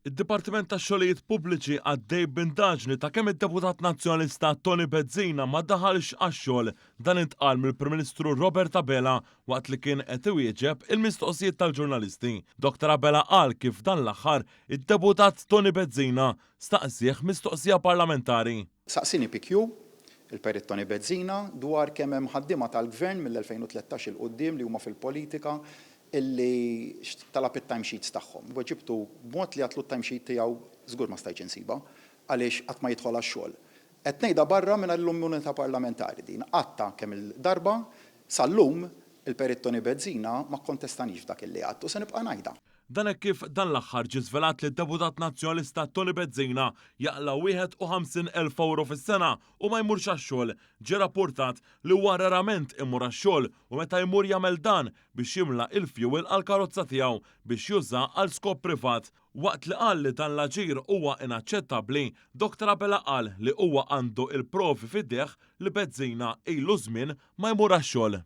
Id-Dipartiment tax-Xogħlijiet Pubbliċi għaddej b'indaġni ta' kemm id-Deputat Nazzjonalista Tony Bezzina ma daħalx għax-xogħol dan intqal mill-Prim Ministru Robert Abela waqt li kien qed iwieġeb il-mistoqsijiet tal-ġurnalisti. Dr. Abela qal kif dan l-aħħar id-Deputat Tony Bezzina staqsih mistoqsija parlamentari. Saqsini PQ, il-Perit Tony Bezzina, dwar kemm hemm ħaddiema tal-Gvern mill-2013 il-qudiem li huma fil-politika illi talab it-timesheets tagħhom. Ġibtu b'mod li għatlu t-timesheet tiegħu żgur ma stajtx insiba għaliex qatt ma jidħol għax-xogħol. Qed ngħidha barra minn l-immunità parlamentari din. Qatta kemm il-darba sal-lum il-Perit Tony Bezzina ma kontestanix dak illi għattu se nibqa' ngħidha. Dan hekk kif dan l-aħħar ġie żvelat li d-Deputat Nazzjonalista Tony Bezzina jaqla 51,000 euro fis-sena u ma jmurx għax-xogħol. Ġie rapportat li huwa rarament imur għax-xogħol u meta jmur jagħmel dan biex jimla il-fuel għall-karozza tiegħu biex juża għal skop privat. Waqt li qal li dan l-aġir huwa inaċċettabbli, Dr. Abela qal li huwa għandu il-provi fid-deħ li Bezzina ilu żmien ma jmur għax-xogħol.